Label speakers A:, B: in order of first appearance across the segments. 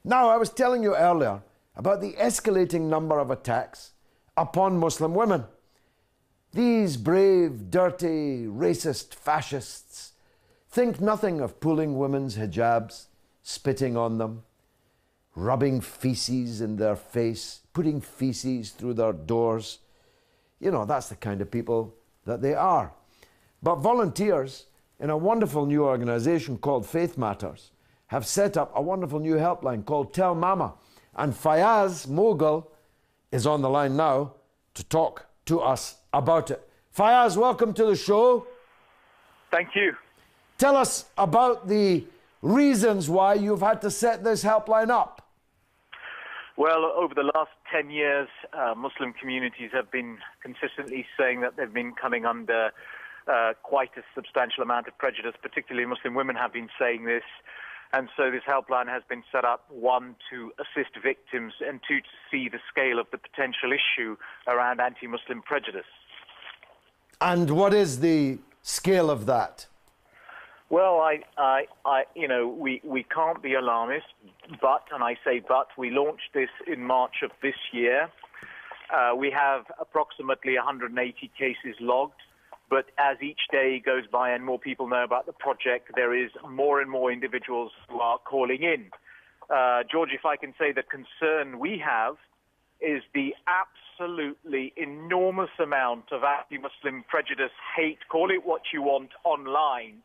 A: Now, I was telling you earlier about the escalating number of attacks upon Muslim women. These brave, dirty, racist fascists think nothing of pulling women's hijabs, spitting on them, rubbing feces in their face, putting feces through their doors. You know, that's the kind of people that they are. But volunteers in a wonderful new organization called Faith Matters have set up a wonderful new helpline called Tell Mama. And Fayaz Mogul is on the line now to talk to us about it. Fayaz, welcome to the show.
B: Thank you.
A: Tell us about the reasons why you've had to set this helpline up.
B: Well, over the last 10 years, Muslim communities have been consistently saying that they've been coming under quite a substantial amount of prejudice, particularly Muslim women have been saying this. And so this helpline has been set up, one, to assist victims, and two, to see the scale of the potential issue around anti-Muslim prejudice. And
A: what is the scale of that?
B: Well, we can't be alarmist, but, and I say but, we launched this in March of this year. We have approximately 180 cases logged, but as each day goes by and more people know about the project, there is more and more individuals who are calling in. George, if I can say, the concern we have is the absolutely enormous amount of anti-Muslim prejudice, hate, call it what you want, online,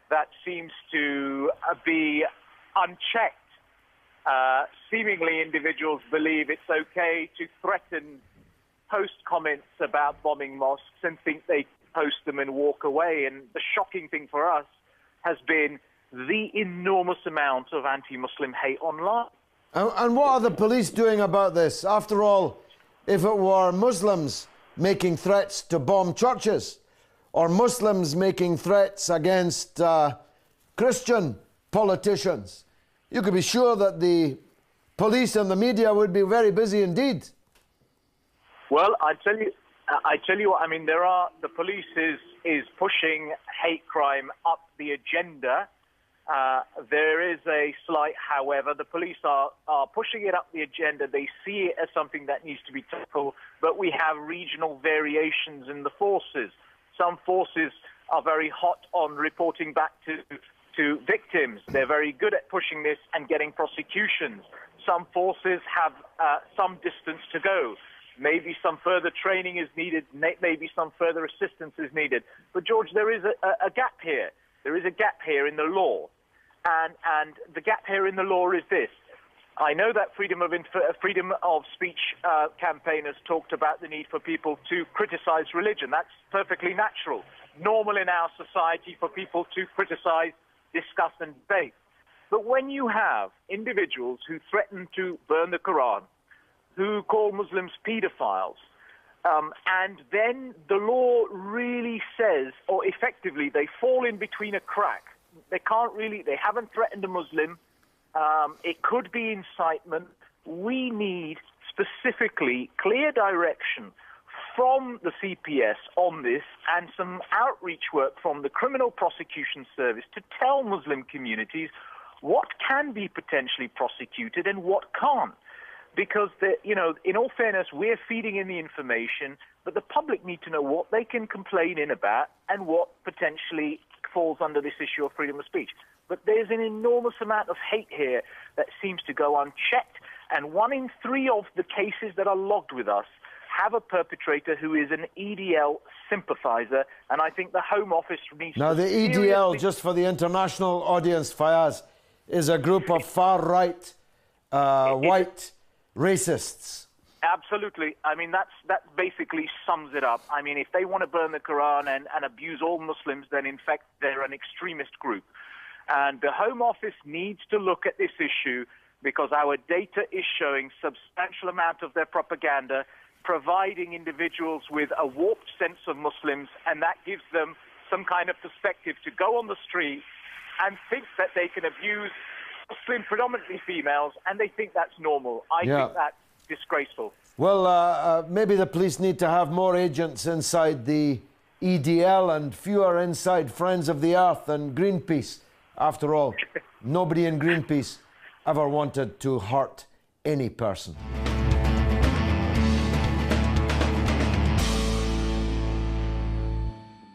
B: that seems to be unchecked. Seemingly individuals believe it's okay to threaten, post comments about bombing mosques and think they post them and walk away. And the shocking thing for us has been the enormous amount of anti-Muslim hate online.
A: And what are the police doing about this? After all, if it were Muslims making threats to bomb churches, or Muslims making threats against Christian politicians, you could be sure that the police and the media would be very busy indeed.
B: Well, I tell you what, I mean, the police is pushing hate crime up the agenda. There is a slight, however, the police are pushing it up the agenda. They see it as something that needs to be tackled, but we have regional variations in the forces. Some forces are very hot on reporting back to victims. They're very good at pushing this and getting prosecutions. Some forces have some distance to go. Maybe some further training is needed. Maybe some further assistance is needed. But, George, there is a gap here. There is a gap here in the law. And the gap here in the law is this. I know that freedom of speech campaigners talked about the need for people to criticize religion. That's perfectly natural, normal in our society for people to criticize, discuss, and debate. But when you have individuals who threaten to burn the Quran, who call Muslims pedophiles, and then the law really says, or effectively, they fall in between a crack. They haven't threatened a Muslim. It could be incitement. We need specifically clear direction from the CPS on this and some outreach work from the Criminal Prosecution Service to tell Muslim communities what can be potentially prosecuted and what can't. Because, in all fairness, we're feeding in the information, but the public need to know what they can complain in about and what potentially falls under this issue of freedom of speech. But there's an enormous amount of hate here that seems to go unchecked, and 1 in 3 of the cases that are logged with us have a perpetrator who is an EDL sympathizer, and I think the Home Office needs to...
A: Now, the EDL, just for the international audience, Fayaz, is a group of far-right, white racists.
B: Absolutely. I mean, that basically sums it up. I mean, if they want to burn the Quran and abuse all Muslims, then in fact they're an extremist group. And the Home Office needs to look at this issue because our data is showing substantial amount of their propaganda providing individuals with a warped sense of Muslims, and that gives them some kind of perspective to go on the street and think that they can abuse Muslim, predominantly females, and they think that's normal. I think that's disgraceful.
A: Well, maybe the police need to have more agents inside the EDL and fewer inside Friends of the Earth and Greenpeace. After all, nobody in Greenpeace ever wanted to hurt any person.